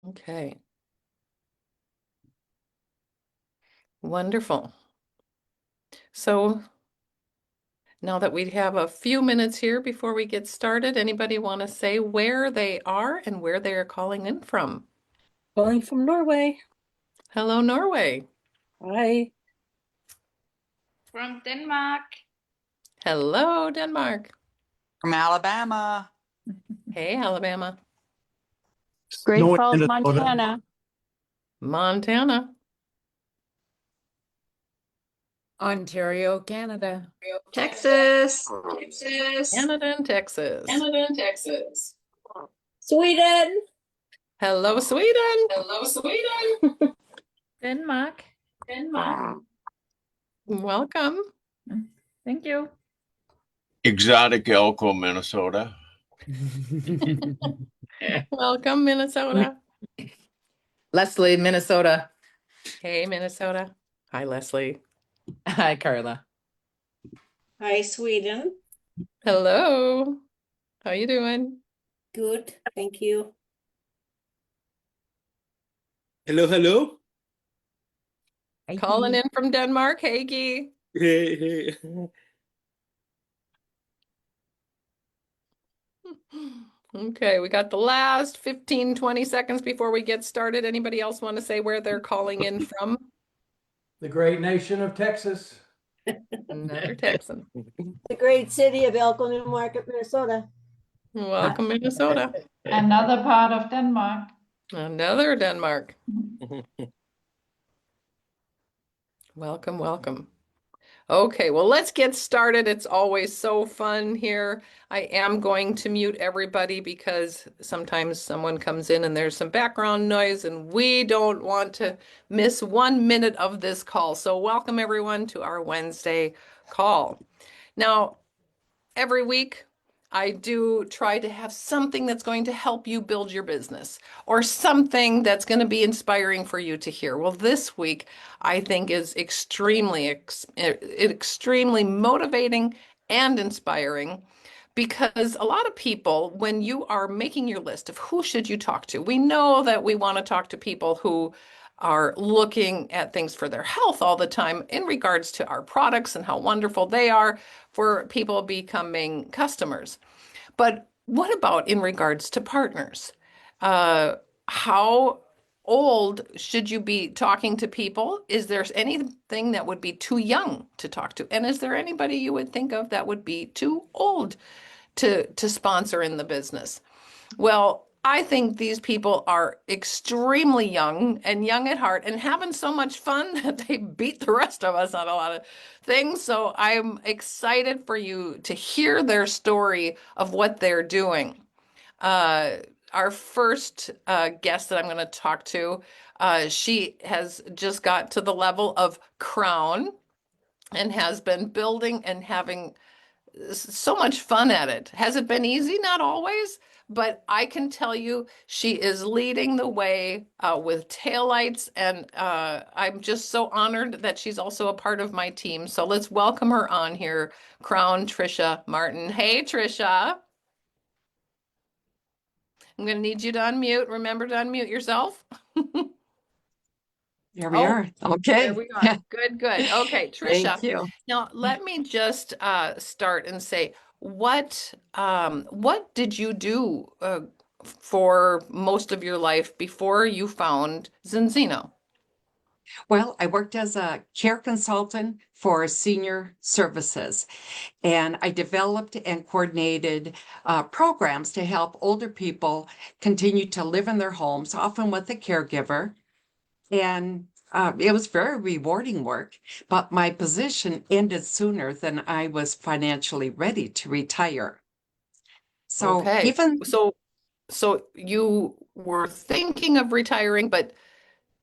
Okay. Wonderful. So now that we have a few minutes here before we get started, anybody want to say where they are and where they are calling in from? Calling from Norway. Hello, Norway. Hi. From Denmark. Hello, Denmark. From Alabama. Hey, Alabama. Great North Falls, Minnesota. Montana. Montana. Ontario, Canada. Texas. Canada and Texas. Sweden. Hello, Sweden. Denmark. Welcome. Thank you. Exotic Elko, Minnesota. Welcome, Minnesota. Leslie, Minnesota. Hey, Minnesota. Hi, Leslie. Hi, Carla. Hi, Sweden. Hello. How you doing? Good, thank you. Hello. Calling in from Denmark. Hey, Guy. Hey. Okay, we got the last 15, 20 seconds before we get started. Anybody else want to say where they're calling in from? The great nation of Texas. Another Texan. The great city of Elko, New Market, Minnesota. Welcome, Minnesota. Another part of Denmark. Another Denmark. Welcome. Okay, well, let's get started. It's always so fun here. I am going to mute everybody because sometimes someone comes in and there's some background noise and we don't want to miss 1 minute of this call. So welcome everyone to our Wednesday call. Now, every week I do try to have something that's going to help you build your business or something that's going to be inspiring for you to hear. Well, this week I think is extremely motivating and inspiring because a lot of people, when you are making your list of who should you talk to, we know that we want to talk to people who are looking at things for their health all the time in regards to our products and how wonderful they are for people becoming customers. But what about in regards to partners? How old should you be talking to people? Is there anything that would be too young to talk to? And is there anybody you would think of that would be too old to sponsor in the business? Well, I think these people are extremely young and young at heart and having so much fun that they beat the rest of us on a lot of things. So I'm excited for you to hear their story of what they're doing. Our first guest that I'm going to talk to, she has just got to the level of Curran and has been building and having so much fun at it. Has it been easy? Not always, but I can tell you she is leading the way with taillights, and I'm just so honored that she's also a part of my team. So let's welcome her on here, Tricia Martin. Hey, Tricia. I'm going to need you to unmute. Remember to unmute yourself. There we are. Okay. There we are. Good. Okay, Tricia. Thank you. Now, let me just start and say, what did you do for most of your life before you found Zinzino? Well, I worked as a care consultant for senior services, and I developed and coordinated programs to help older people continue to live in their homes, often with a caregiver. And it was very rewarding work, but my position ended sooner than I was financially ready to retire. So Okay. So you were thinking of retiring, but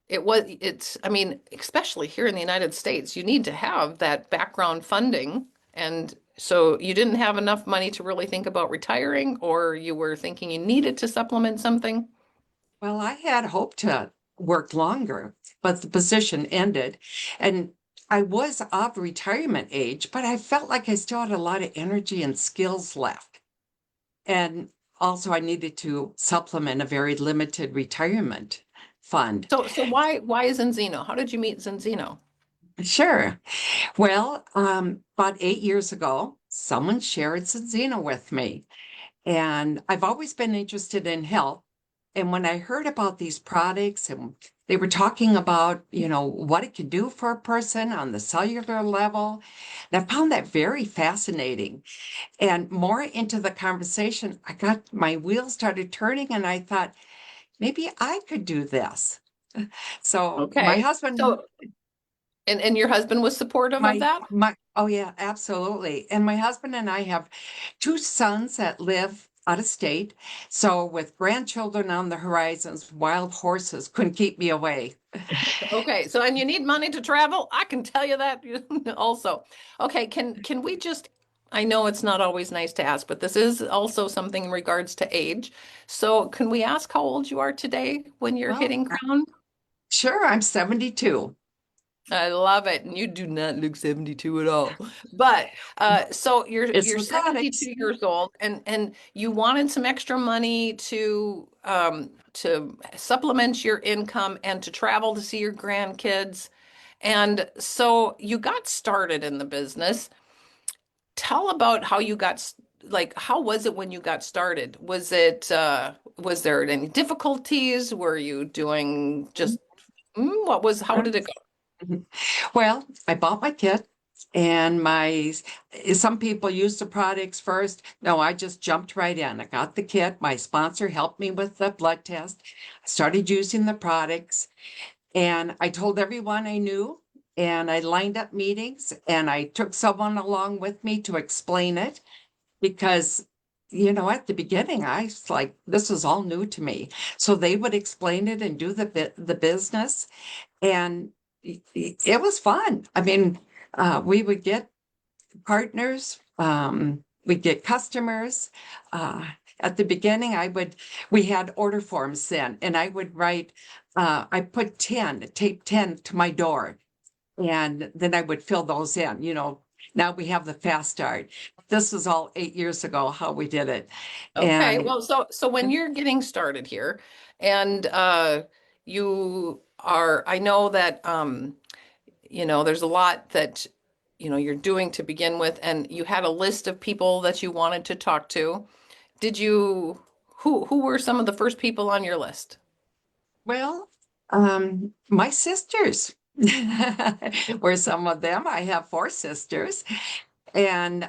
I mean, especially here in the United States, you need to have that background funding. And so you didn't have enough money to really think about retiring, or you were thinking you needed to supplement something? Well, I had hoped to work longer, but the position ended. And I was of retirement age, but I felt like I still had a lot of energy and skills left. And also I needed to supplement a very limited retirement fund. So why is Zinzino? How did you meet Zinzino? Sure. Well, about 8 years ago, someone shared Zinzino with me, and I've always been interested in health. And when I heard about these products and they were talking about, what it can do for a person on the cellular level, and I found that very fascinating. And more into the conversation, I got my wheels started turning and I thought, maybe I could do this. So my Okay. husband, So, and your husband was supportive of that? oh yeah, absolutely. And my husband and I have 2 sons that live out of state. So with grandchildren on the horizons, wild horses couldn't keep me away. Okay, so and you need money to travel? I can tell you that also. Okay, can we just, I know it's not always nice to ask, but this is also something in regards to age. So can we ask how old you are today when you're Well, hitting ground? Sure, I'm 72. I love it. And you do not look 72 at all. But so you're It's you're the products. 72 years old and you wanted some extra money to supplement your income and to travel to see your grandkids. And so you got started in the business. Tell about how you got like how was it when you got started? Was there any difficulties? Were you doing just how did it go? Well, I bought my kit and some people use the products first. No, I just jumped right in. I got the kit. My sponsor helped me with the blood test. I started using the products and I told everyone I knew and I lined up meetings and I took someone along with me to explain it because at the beginning, I was like, this is all new to me. So they would explain it and do the business. And it was fun. I mean, we would get partners, we'd get customers. At the beginning, we had order forms then, and I would write, I put tape 10 to my door, and then I would fill those in. Now we have the fast start. This is all 8 years ago how we did it. Okay, And well, so when you're getting started here and you are, I know that there's a lot that you're doing to begin with, and you had a list of people that you wanted to talk to. Did you who were some of the first people on your list? well, my sisters were some of them. I have 4 sisters. And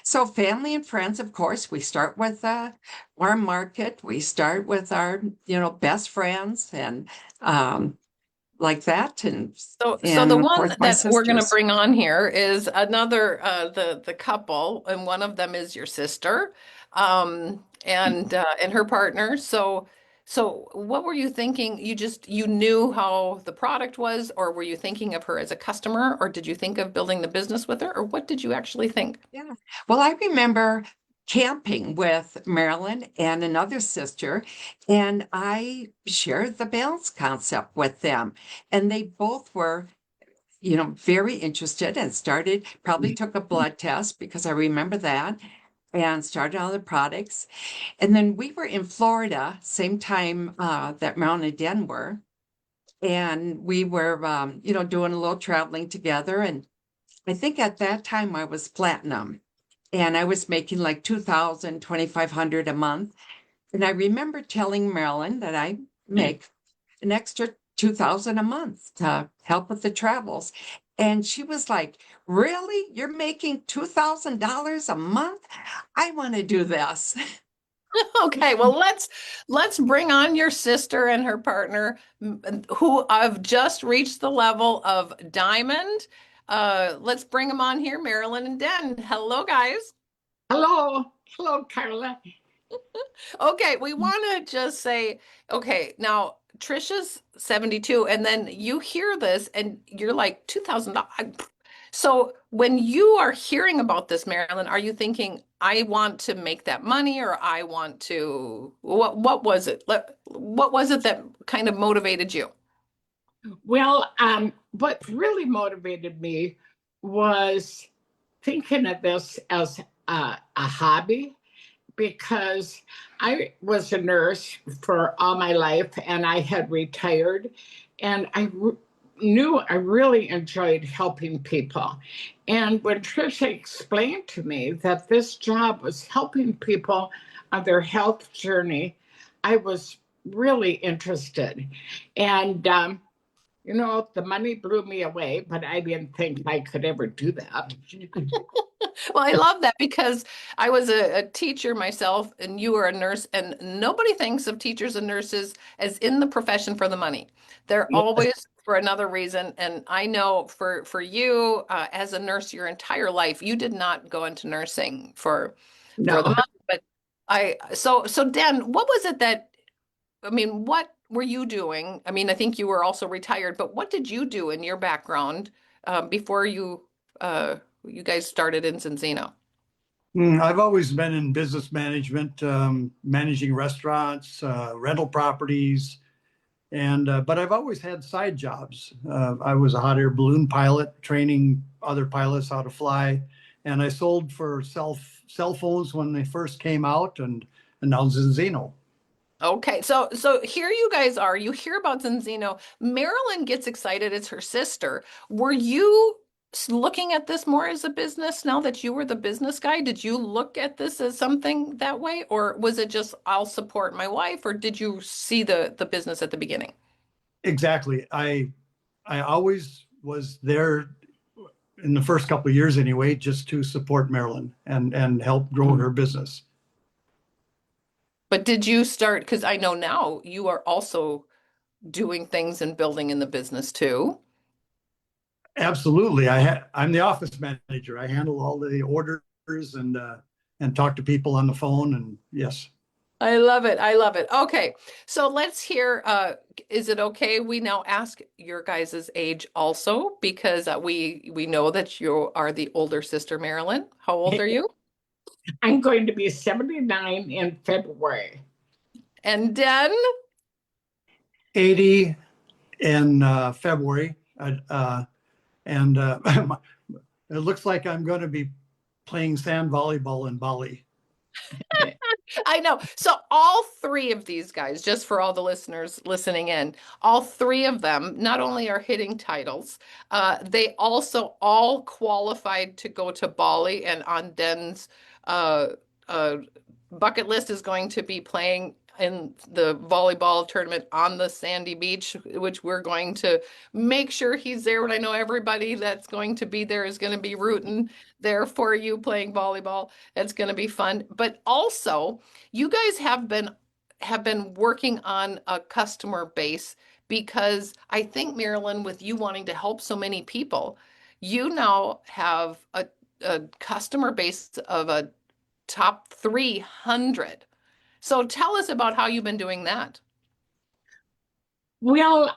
so family and friends, of course, we start with our market. We start with our, best friends and like that. So the And of one course, my that we're going to sisters. bring on here is another the couple, and one of them is your sister, and her partner. So what were you thinking? You knew how the product was, or were you thinking of her as a customer, or did you think of building the business with her, or what did you actually think? Yeah. Well, I remember camping with Marilyn and another sister, and I shared the balance concept with them. And they both were very interested and probably took a blood test because I remember that and started on the products. And then we were in Florida, same time that Marilyn and Den were. And we were, doing a little traveling together. And I think at that time I was platinum and I was making like 2,000, 2,500 a month. And I remember telling Marilyn that I make an extra 2,000 a month to help with the travels. And she was like, really? You're making $2,000 a month? I want to do this. Okay, well let's bring on your sister and her partner who have just reached the level of diamond. Let's bring them on here, Marilyn and Den. Hello, guys. Hello. Hello, Carla. Okay, we want to just say, okay, now Tricia's 72, and then you hear this and you're like $2,000. So when you are hearing about this, Marilyn, are you thinking, I want to make that money, or I want to, what was it? What was it that kind of motivated you? Well, what really motivated me was thinking of this as a hobby, because I was a nurse for all my life and I had retired, and knew I really enjoyed helping people. And when Tricia explained to me that this job was helping people on their health journey, I was really interested. And the money blew me away, but I didn't think I could ever do that. Well, I love that because I was a teacher myself and you were a nurse, and nobody thinks of teachers and nurses as in the profession for the money. They're Yes. always for another reason. And I know for you as a nurse your entire life, you did not go into nursing for the No. money. But so Dan, what was it that, I mean, what were you doing? I mean, I think you were also retired, but what did you do in your background before you guys started in Zinzino? I've always been in business management, managing restaurants, rental properties, and but I've always had side jobs. I was a hot air balloon pilot, training other pilots how to fly, and I sold for cell phones when they first came out, and now Zinzino. Okay, so here you guys are. You hear about Zinzino. Marilyn gets excited. It's her sister. Were you looking at this more as a business now that you were the business guy? Did you look at this as something that way, or was it just I'll support my wife, or did you see the business at the beginning? Exactly. I always was there in the first couple of years anyway, just to support Marilyn and help grow her business. But did you start, because I know now you are also doing things and building in the business too. Absolutely. I'm the office manager. I handle all the orders and talk to people on the phone, and yes. I love it. I love it. Okay. So let's hear, is it okay we now ask your guys' age also? Because we know that you are the older sister, Marilyn. How old are you? I'm going to be 79 in February. And Den? 80 in February. And it looks like I'm going to be playing sand volleyball in Bali. I know. So all three of these guys, just for all the listeners listening in, all three of them not only are hitting titles, they also all qualified to go to Bali, and on Den's uh, bucket list is going to be playing in the volleyball tournament on the sandy beach, which we're going to make sure he's there. And I know everybody that's going to be there is going to be rooting there for you playing volleyball. It's going to be fun. But also, you guys have been working on a customer base, because I think, Marilyn, with you wanting to help so many people, you now have a customer base of a top 300. So tell us about how you've been doing that. Well,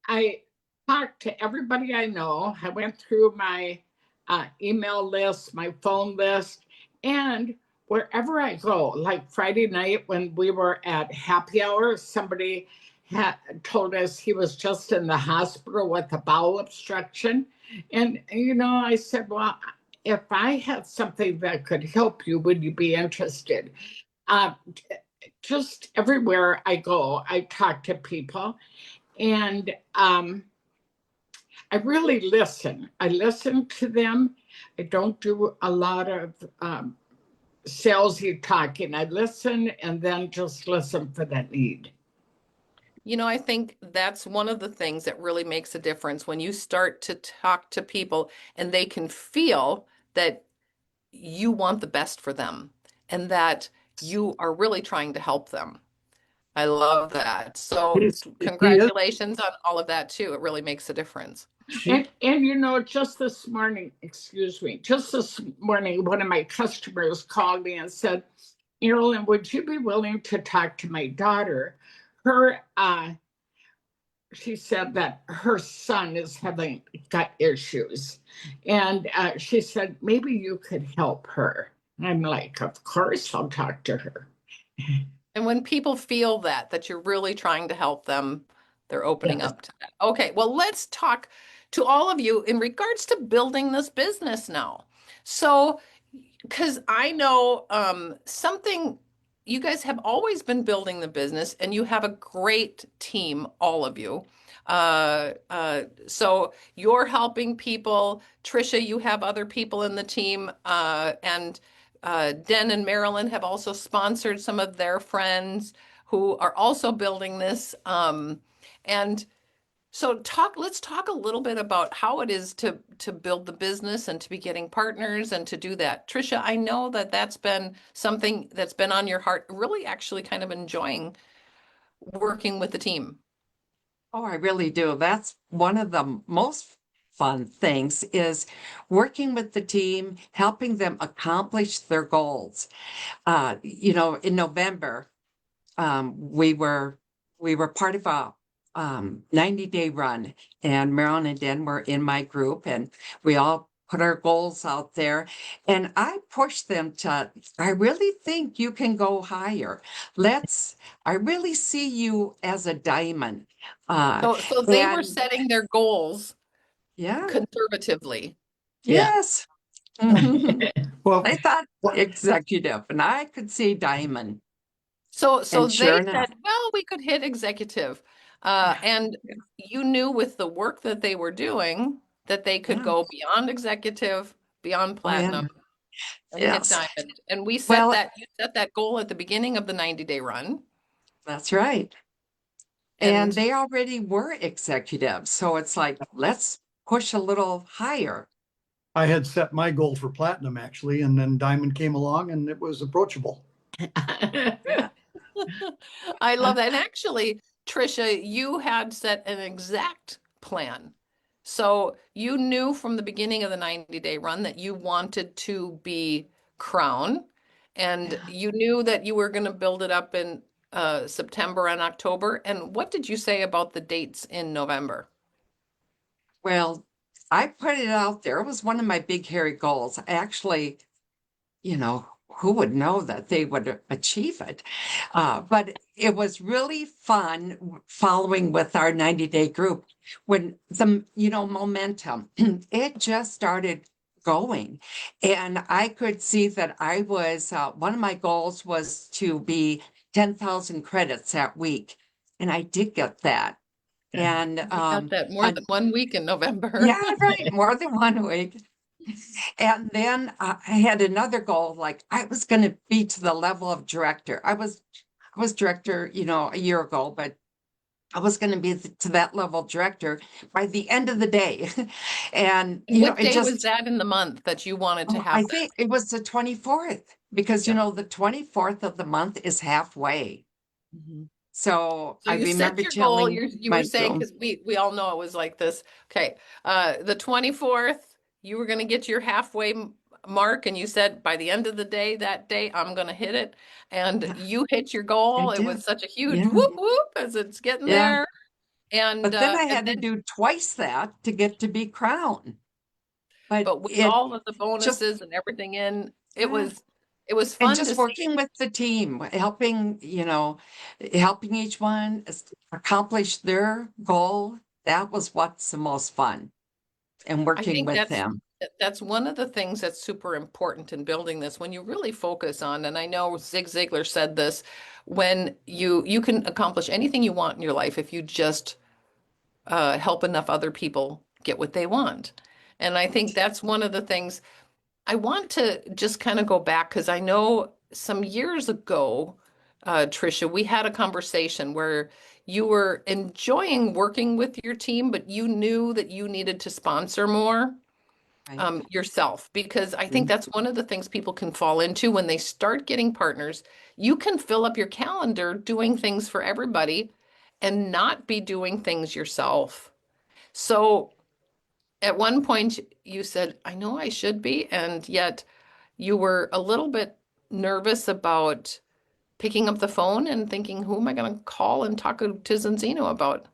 I talked to everybody I know. I went through my email list, my phone list, and wherever I go, like Friday night when we were at happy hour, somebody had told us he was just in the hospital with a bowel obstruction. And, I said, well, if I had something that could help you, would you be interested? Just everywhere I go, I talk to people, and I really listen. I listen to them. I don't do a lot of salesy talking. I listen and then just listen for that need. I think that's one of the things that really makes a difference when you start to talk to people and they can feel that you want the best for them and that you are really trying to help them. I love that. So congratulations on all of that too. It really makes a difference. And just this morning, one of my customers called me and said, Marilyn, would you be willing to talk to my daughter? She said that her son is having gut issues. And she said, maybe you could help her. I'm like, of course I'll talk to her. And when people feel that you're really trying to help them, they're opening up to that. Okay, well, let's talk to all of you in regards to building this business now. So because I know something, you guys have always been building the business and you have a great team, all of you. So you're helping people. Tricia, you have other people in the team. And Den and Marilyn have also sponsored some of their friends who are also building this. And so let's talk a little bit about how it is to build the business and to be getting partners and to do that. Tricia, I know that that's been something that's been on your heart, really actually kind of enjoying working with the team. Oh, I really do. That's one of the most fun things is working with the team, helping them accomplish their goals. In November, we were part of a 90-day run, and Marilyn and Den were in my group, and we all put our goals out there, and I pushed them to, I really think you can go higher. I really see you as a diamond. So they were And setting their goals yeah, conservatively. yes. Mhm. Well, I thought executive, and I could see diamond. So And sure they enough, said, well, we could hit executive. And yeah, you knew with the work that they were doing that they could yeah. go beyond executive, beyond Oh, yeah. platinum, and hit Yes. diamond. And Well, you set that goal at the beginning of the 90-day run. that's right. And And they already were executives. So it's like, let's push a little higher. I had set my goal for platinum actually, and then diamond came along and it was approachable. Yeah. I love that. And actually, Tricia, you had set an exact plan. So you knew from the beginning of the 90-day run that you wanted to be crown, and you knew that you were going to build it up in September and October. And what did you say about the dates in November? Well, I put it out there. It was one of my big, hairy goals. Actually, who would know that they would achieve it? But it was really fun following with our 90-day group when momentum, it just started going. And I could see that I was, one of my goals was to be 10,000 credits that week. And I did get that. And You got that more I- than 1 week in November. yeah, right, more than 1 week. And then I had another goal, like I was going to be to the level of director. I was director, a year ago, but I was going to be to that level of director by the end of the day. And, What it day was just, that in the month that you wanted to I have that? think it was the 24th because, Yeah. the 24th of the month is halfway. Mhm. So So I you set remember your goal, telling you were my saying, group, because we all know it was like this. Okay, the 24th, you were gonna get your halfway mark, and you said by the end of the day, that day, I'm gonna hit it. And yeah, you hit your I goal. It did. was such a huge Yeah. whoop whoop as it's getting Yeah. there. But then I And had to do twice that to get to be crowned. But but with it all of the just, bonuses and everything in, yeah. it was And fun to just see. working with the team, helping each one accomplish their goal. That was what's the most fun and I working think with them. that's one of the things that's super important in building this when you really focus on, and I know Zig Ziglar said this, when you can accomplish anything you want in your life if you just help enough other people get what they want. And I think that's one of the things I want to just kind of go back because I know some years ago, Tricia, we had a conversation where you were enjoying working with your team, but you knew that you needed to sponsor more Right? yourself, because I think Mhm. that's one of the things people can fall into when they start getting partners. You can fill up your calendar doing things for everybody and not be doing things yourself. So at one point you said, I know I should be, and yet you were a little bit nervous about picking up the phone and thinking, who am I going to call and talk to Zinzino about?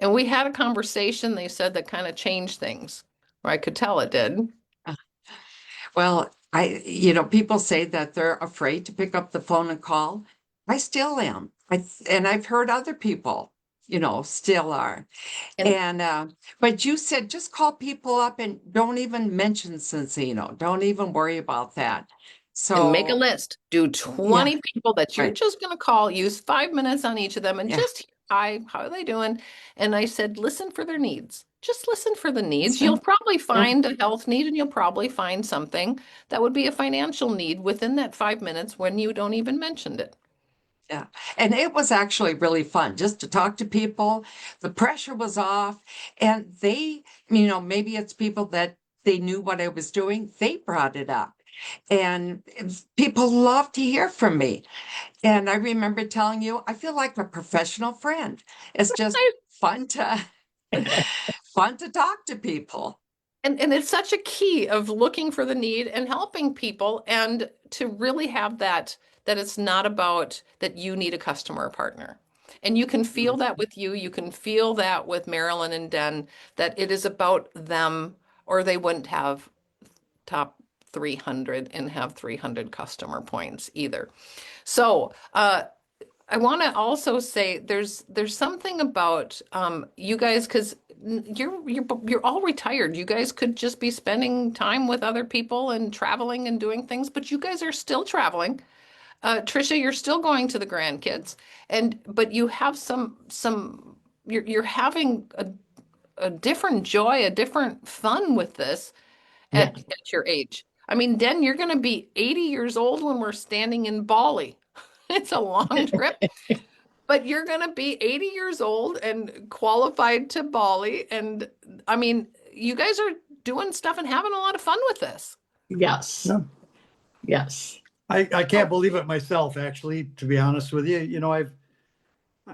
And we had a conversation, they said, that kind of changed things, or I could tell it did. Well, people say that they're afraid to pick up the phone and call. I still am. And I've heard other people still are. And- But you said just call people up and don't even mention Zinzino. Don't even worry about that. And make a So, list. Do 20 people that you're Right. just going to call. Use 5 minutes on each of them and Yeah. just hear, hi, how are they doing? And I said, listen for their needs. Just listen for the needs. Listen. You'll probably find a health need and you'll probably find something that would be a financial need within that 5 minutes when you don't even mention it. Yeah. And it was actually really fun just to talk to people. The pressure was off and they, maybe it's people that they knew what I was doing. They brought it up and people love to hear from me. And I remember telling you, I feel like a professional friend. It's just fun to talk to people. And it's such a key of looking for the need and helping people and to really have that it's not about that you need a customer or partner. And you can feel that with you. You can feel that with Marilyn and Den, that it is about them or they wouldn't have top 300 and have 300 customer points either. So, I want to also say there's something about you guys because you're all retired. You guys could just be spending time with other people and traveling and doing things, but you guys are still traveling. Tricia, you're still going to the grandkids, but you have you're having a different joy, a different fun with this at your age. I mean, Den, you're going to be 80 years old when we're standing in Bali. It's a long trip. But you're going to be 80 years old and qualified to Bali. And I mean, you guys are doing stuff and having a lot of fun with this. Yes. Yeah. Yes. I can't believe it myself, actually, to be honest with you.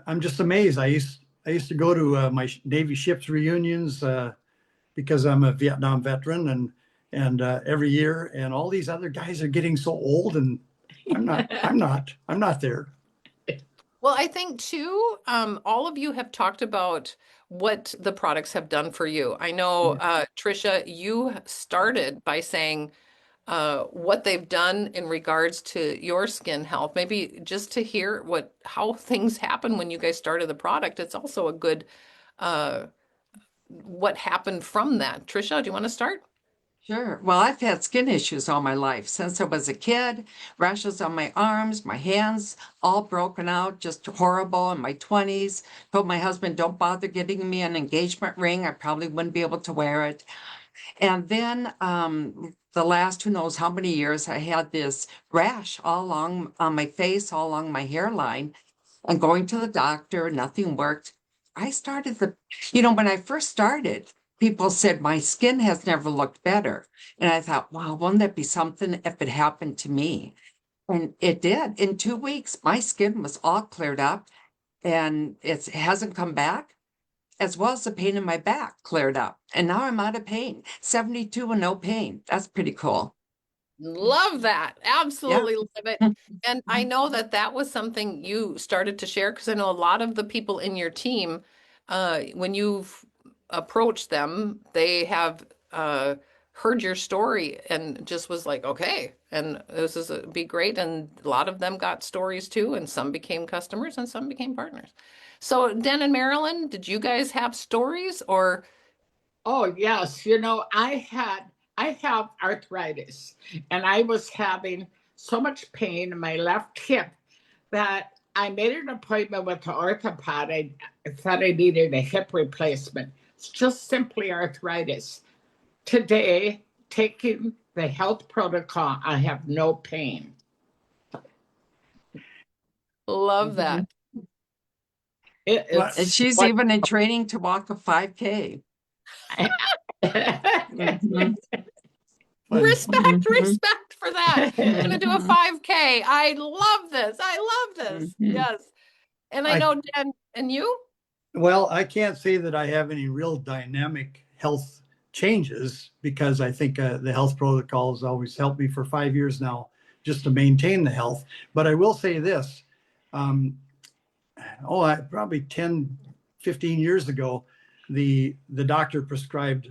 I'm just amazed. I used to go to my Navy ships reunions because I'm a Vietnam veteran and every year, and all these other guys are getting so old and I'm not there. Well, I think too, all of you have talked about what the products have done for you. I know, Tricia, you started by saying what they've done in regards to your skin health. Maybe just to hear how things happen when you guys started the product. It's also a good what happened from that. Tricia, do you want to start? Sure. Well, I've had skin issues all my life since I was a kid, rashes on my arms, my hands, all broken out, just horrible in my 20s. Told my husband, don't bother getting me an engagement ring. I probably wouldn't be able to wear it. And then the last, who knows how many years, I had this rash all along on my face, all along my hairline, and going to the doctor, nothing worked. I started when I first started, people said my skin has never looked better. And I thought, wow, wouldn't that be something if it happened to me? And it did. In 2 weeks, my skin was all cleared up and it hasn't come back, as well as the pain in my back cleared up. And now I'm out of pain, 72 and no pain. That's pretty cool. Love that. Absolutely love it. And I know that was something you started to share because I know a lot of the people in your team, when you've approached them, they have heard your story and just was like, okay, and this is be great. And a lot of them got stories too, and some became customers and some became partners. So, Den and Marilyn, did you guys have stories or? Oh, yes. I have arthritis and I was having so much pain in my left hip that I made an appointment with the orthopod. I thought I needed a hip replacement. It's just simply arthritis. Today, taking the health protocol, I have no pain. Love that. And she's even in training to walk a 5K. Respect for that. I'm gonna do a 5K. I love this. Yes. And I know, Dan, and you? Well, I can't say that I have any real dynamic health changes because I think the health protocols always helped me for 5 years now just to maintain the health. But I will say this, probably 10, 15 years ago, the doctor prescribed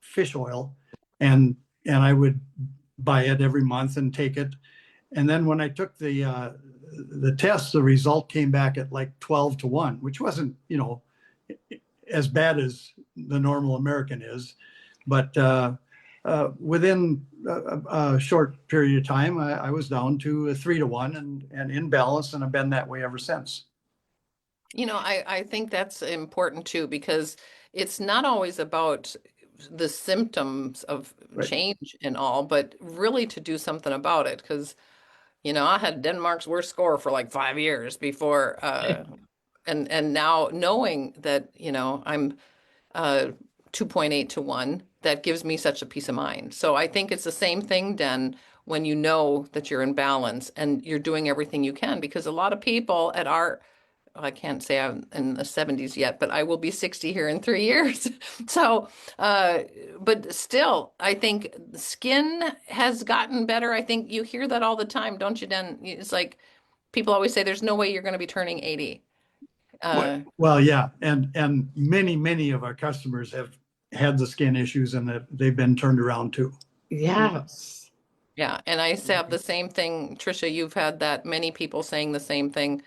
fish oil and I would buy it every month and take it. And then when I took the the test, the result came back at like 12-1, which wasn't, as bad as the normal American is. But within a short period of time, I was down to 3-1 and in balance, and I've been that way ever since. I think that's important too, because it's not always about the symptoms of Right. change and all, but really to do something about it. Because, I had Denmark's worst score for like 5 years before, and now knowing that, I'm 2.8-1, that gives me such a peace of mind. So I think it's the same thing, Den, when you know that you're in balance and you're doing everything you can, because a lot of people at our I can't say I'm in the 70s yet, but I will be 60 here in 3 years. So, but still, I think the skin has gotten better. I think you hear that all the time, don't you, Den? It's like people always say there's no way you're going to be turning 80. Well, yeah. And many of our customers have had the skin issues and that they've been turned around too. Yes. Yeah. And I have the same thing. Tricia, you've had that, many people saying the same thing.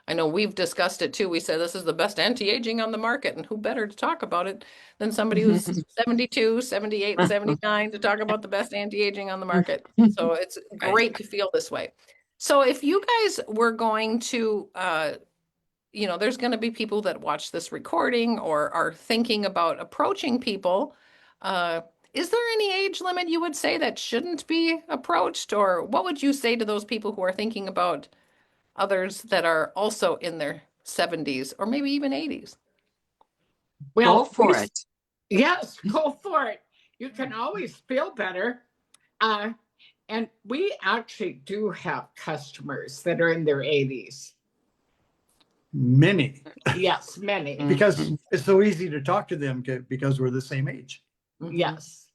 I know we've discussed it too. We said this is the best anti-aging on the market, and who better to talk about it than somebody who's 72, 78, 79 to talk about the best anti-aging on the market. So it's great to feel this way. So if you guys were going to, there's going to be people that watch this recording or are thinking about approaching people. Is there any age limit you would say that shouldn't be approached? Or what would you say to those people who are thinking about others that are also in their 70s or maybe even 80s? Well, Go for it. Yes, go for it. You can always feel better. And we actually do have customers that are in their 80s. Many. Yes, many. Because it's so easy to talk to them because we're the same age. Yes.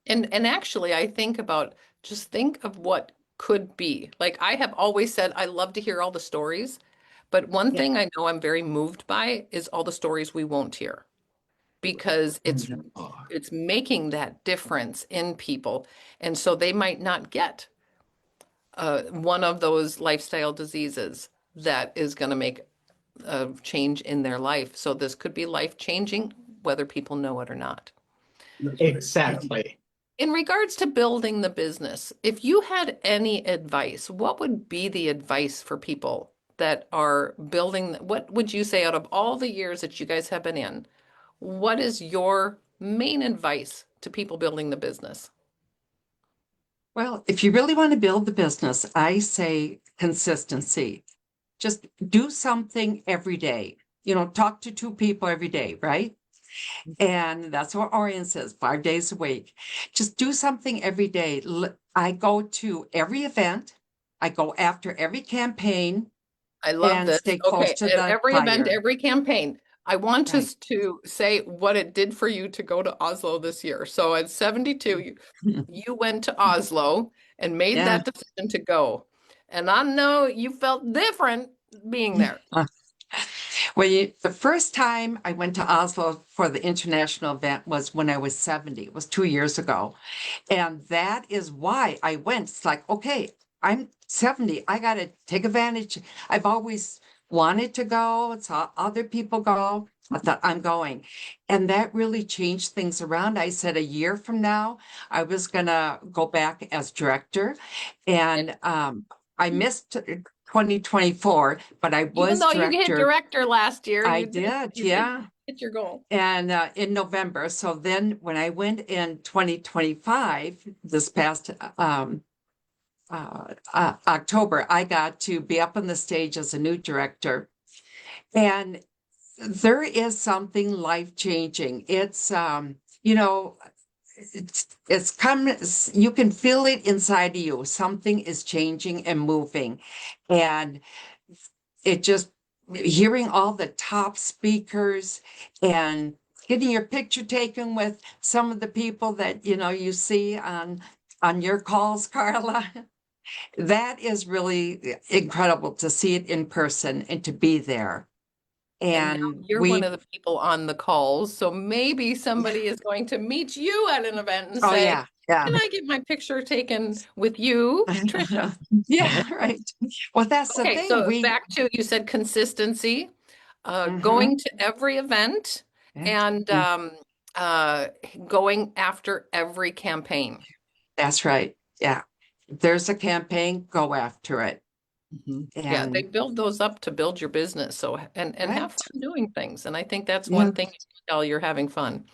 And actually, I think of what could be. Like I have always said, I love to hear all the stories, but one thing I know I'm very moved by is all the stories we won't hear, because it's making that difference in people. And so they might not get one of those lifestyle diseases that is going to make a change in their life. So this could be life changing, whether people know it or not. Exactly. In regards to building the business, if you had any advice, what would be the advice for people that are building? What would you say out of all the years that you guys have been in? What is your main advice to people building the business? Well, if you really want to build the business, I say consistency. Just do something every day. Talk to 2 people every day, right? And that's what Orion says, 5 days a week. Just do something every day. I go to every event. I go after every campaign. I love and this. stay close to the Every event, fire. every campaign. I want Right. us to say what it did for you to go to Oslo this year. So at 72, you went to Oslo and made Yeah. that decision to go. And I know you felt different being there. Well, the first time I went to Oslo for the international event was when I was 70. It was 2 years ago. And that is why I went. It's like, okay, I'm 70. I got to take advantage. I've always wanted to go. Saw other people go. I thought, I'm going. And that really changed things around. I said a year from now, I was going to go back as director. And I missed 2024, but I was Even though director. you hit director last year, I you did, you yeah. hit your goal. And in November. So then when I went in 2025, this past October, I got to be up on the stage as a new director. And there is something life-changing. It's, it's come, you can feel it inside of you. Something is changing and moving. And it just, hearing all the top speakers and getting your picture taken with some of the people that, you see on your calls, Carla, that is really incredible to see it in person and to be there. And now And you're one of the people on the calls. So maybe somebody is going to meet you at an event and Oh, say, yeah. Yeah. Can I get my picture taken with you, Tricia? Yeah, right. Well, that's the Okay, thing. so We back to, you said consistency, Mhm. going to every event and uh, going after every campaign. That's right. Yeah. If there's a campaign, go after it. Yeah, they And build those up to build your business. So, and have right. fun doing things. And I think that's Yeah. one thing you can tell you're having fun.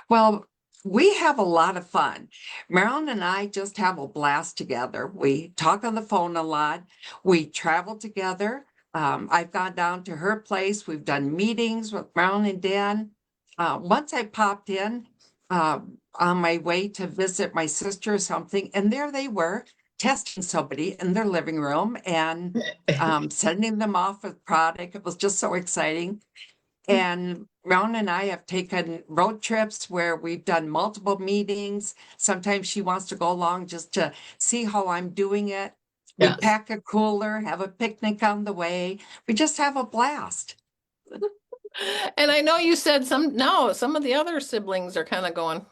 Well, we have a lot of fun. Marilyn and I just have a blast together. We talk on the phone a lot. We travel together. I've gone down to her place. We've done meetings with Marilyn and Dan. Once I popped in on my way to visit my sister or something, and there they were testing somebody in their living room and sending them off with product. It was just so exciting. And Marilyn and I have taken road trips where we've done multiple meetings. Sometimes she wants to go along just to see how I'm doing it. We Yes. pack a cooler, have a picnic on the way. We just have a blast. And I know you said some of the other siblings are kind of going,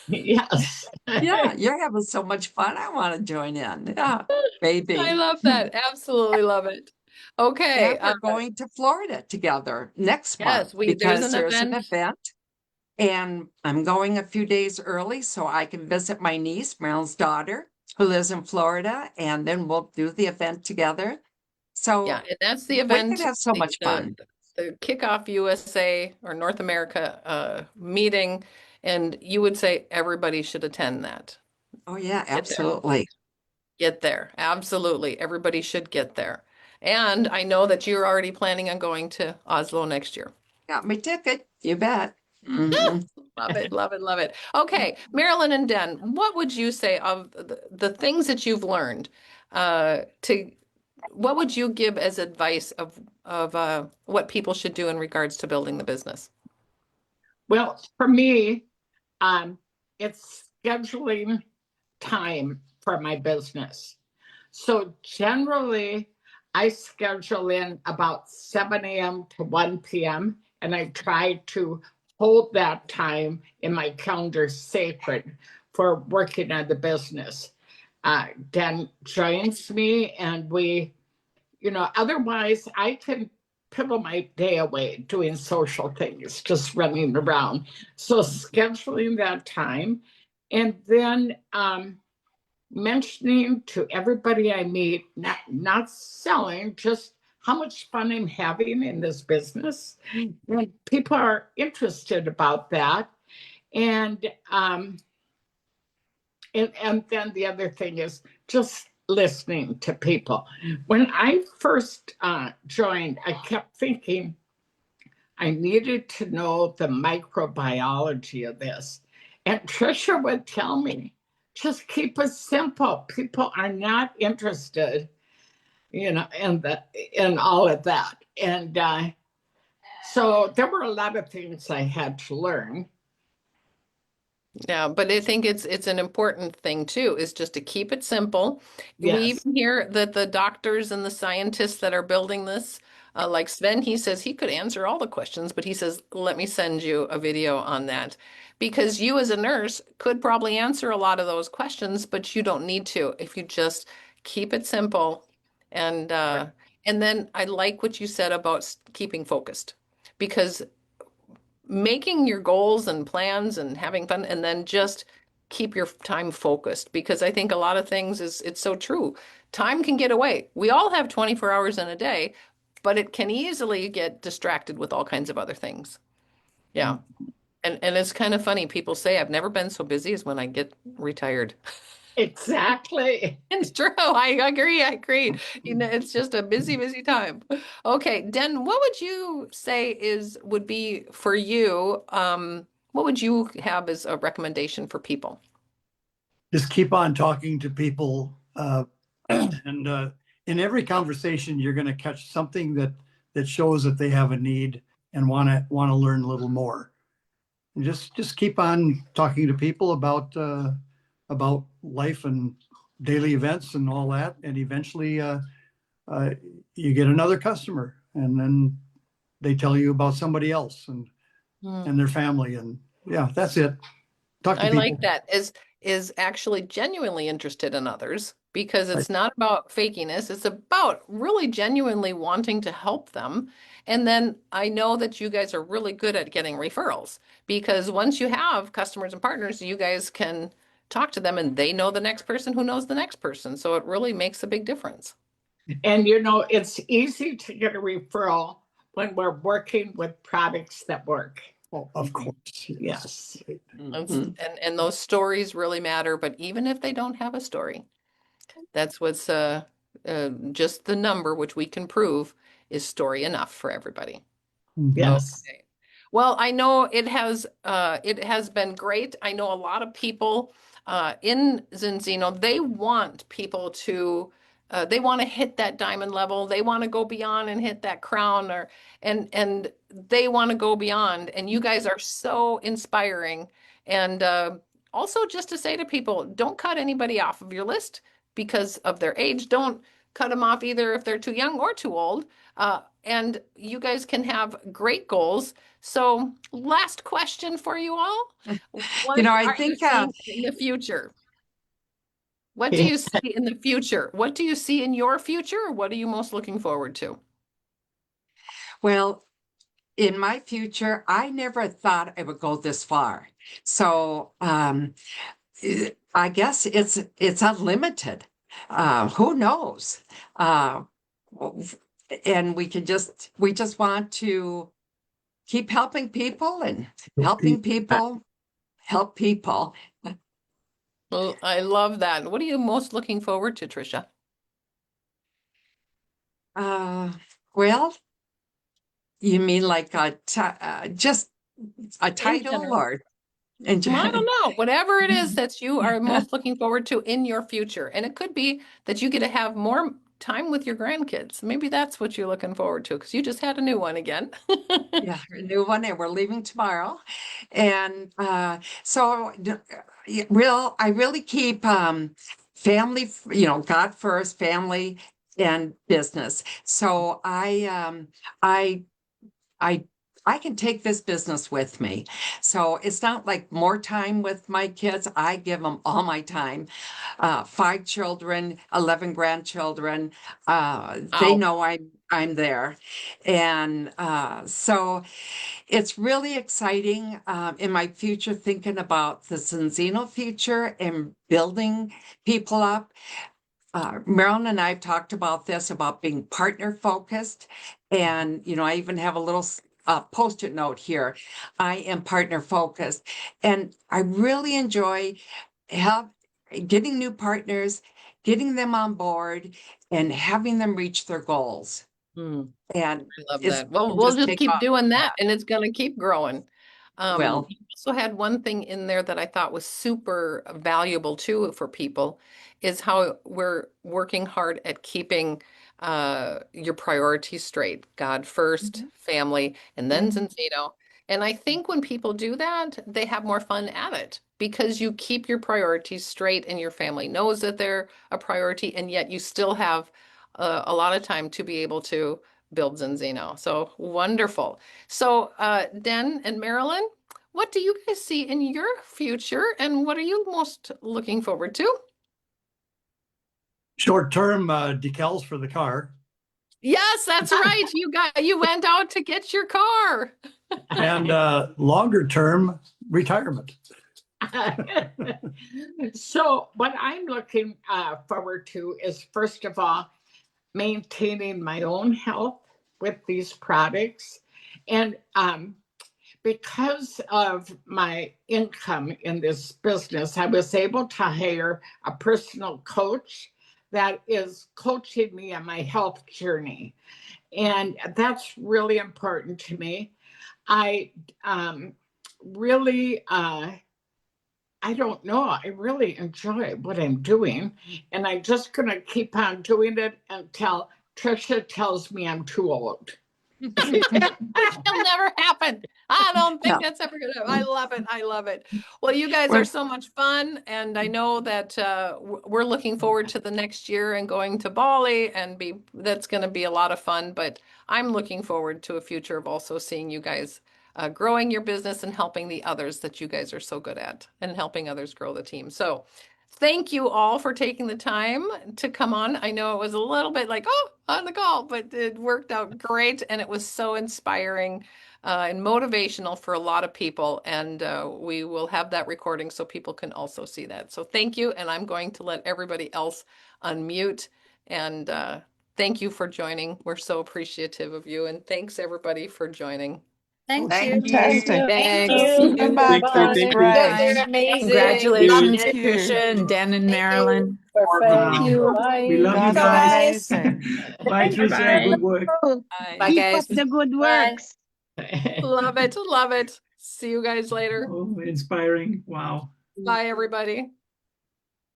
Yes. Yeah, you're having so much fun. I want to join in. Yeah, I baby. love that. Absolutely love it. Okay. And we're going to Florida together next month Yes, there's because an there's an event. event. And I'm going a few days early so I can visit my niece, Marilyn's daughter, who lives in Florida, and then we'll do the event together. So Yeah, and that's the we event, could have so much fun. the Kickoff USA or North America meeting, and you would say everybody should attend that. Oh, yeah, Get there. absolutely. Get there. Absolutely. Everybody should get there. And I know that you're already planning on going to Oslo next year. Got my ticket. You bet. Mhm. Love it, love it, love it. Okay, Marilyn and Den, what would you say of the things that you've learned to what would you give as advice of what people should do in regards to building the business? Well, for me, it's scheduling time for my business. So generally, I schedule in about 7 a.m. to 1 p.m. and I try to hold that time in my calendar sacred for working on the business. Dan joins me and we, otherwise I can piddle my day away doing social things, just running around. So scheduling that time and then mentioning to everybody I meet, not selling, just how much fun I'm having in this business. And people are interested about that. And then the other thing is just listening to people. When I first joined, I kept thinking I needed to know the microbiology of this. And Tricia would tell me, just keep it simple. People are not interested, in all of that. And so there were a lot of things I had to learn. Yeah, but I think it's an important thing too, is just to keep it simple. We Yes. even hear that the doctors and the scientists that are building this, like Sven, he says he could answer all the questions, but he says, let me send you a video on that. Because you as a nurse could probably answer a lot of those questions, but you don't need to if you just keep it simple. And then I like what you said about keeping focused, because making your goals and plans and having fun and then just keep your time focused, because I think a lot of things it's so true. Time can get away. We all have 24 hours in a day, but it can easily get distracted with all kinds of other things. Yeah. And it's kind of funny. People say I've never been so busy as when I get retired. Exactly. It's true. I agree. I agree. It's just a busy, busy time. Okay, Den, what would you say would be for you? What would you have as a recommendation for people? Just keep on talking to people. And in every conversation, you're going to catch something that shows that they have a need and want to learn a little more. And just keep on talking to people about life and daily events and all that. And eventually you get another customer, and then they tell you about somebody else and their family. And yeah, that's it. talk to I people. like that. Is actually genuinely interested in others because it's not about fakiness. It's about really genuinely wanting to help them. And then I know that you guys are really good at getting referrals because once you have customers and partners, you guys can talk to them and they know the next person who knows the next person. So it really makes a big difference. And you know, it's easy to get a referral when we're working with products that work. Oh, of course. Yes. And those stories really matter, but even if they don't have a story, that's what's just the number, which we can prove is story enough for everybody. Yes. Okay. Well, I know it has been great. I know a lot of people in Zinzino, they want people to they want to hit that diamond level. They want to go beyond and hit that crown and they want to go beyond. And you guys are so inspiring. And also just to say to people, don't cut anybody off of your list because of their age. Don't cut them off either if they're too young or too old. And you guys can have great goals. So last question for you all. What You know, I are you think seeing in the future? What do you see in the future? What do you see in your future? What are you most looking forward to? well, in my future, I never thought I would go this far. So I guess it's unlimited. Who knows? Uh, and we just want to keep helping people and helping people help people. Well, I love that. What are you most looking forward to, Tricia? Well, you mean like just a In title general. or I don't know. Whatever it is that you are most looking forward to in your future. And it could be that you get to have more time with your grandkids. Maybe that's what you're looking forward to because you just had a new one again. Yeah, a new one, and we're leaving tomorrow. And so I really keep family, God first, family and business. So I I I can take this business with me. So it's not like more time with my kids. I give them all my time. 5 children, 11 grandchildren. They Wow. know I'm there. And so it's really exciting in my future, thinking about the Zinzino future and building people up. Marilyn and I have talked about this, about being partner focused. And, I even have a little post-it note here. I am partner focused. And I really enjoy have getting new partners, getting them on board, and having them reach their goals. Hmm. And I love it's that. Well, and we'll just just take keep off. doing that and it's going to keep growing. Well, You also had one thing in there that I thought was super valuable too for people is how we're working hard at keeping your priorities straight. God first, family, and then Zinzino. And I think when people do that, they have more fun at it because you keep your priorities straight and your family knows that they're a priority, and yet you still have a lot of time to be able to build Zinzino. So wonderful. So Den and Marilyn, what do you guys see in your future and what are you most looking forward to? Short-term decals for the car. Yes, that's right. You went out to get your car. And longer-term retirement. So what I'm looking forward to is, first of all, maintaining my own health with these products. And because of my income in this business, I was able to hire a personal coach that is coaching me on my health journey. And that's really important to me. I really, I don't know, I really enjoy what I'm doing. And I'm just going to keep on doing it until Tricia tells me I'm too old. That'll never happen. I don't think no. that's ever gonna happen. I love it. I love it. Well, you guys Well, are so much fun, and I know that we're looking forward to the next year and going to Bali, and that's going to be a lot of fun. But I'm looking forward to a future of also seeing you guys growing your business and helping the others that you guys are so good at and helping others grow the team. So thank you all for taking the time to come on. I know it was a little bit like, oh, on the call, but it worked out great. And it was so inspiring and motivational for a lot of people. And we will have that recording so people can also see that. So thank you. And I'm going to let everybody else unmute. And thank you for joining. We're so appreciative of you. And thanks everybody for joining. Thank Thank you. you. Thanks. Bye-bye. Thank you. You guys are Bye. amazing. Congratulations, Thank Tricia and Den and Marilyn. Perfect. you. Bye. We love you Go, guys. guys. Bye, Tricia. Good work. Bye, guys. good Bye. Love it. Love it. See you guys later. Oh, inspiring. Wow. Bye, everybody.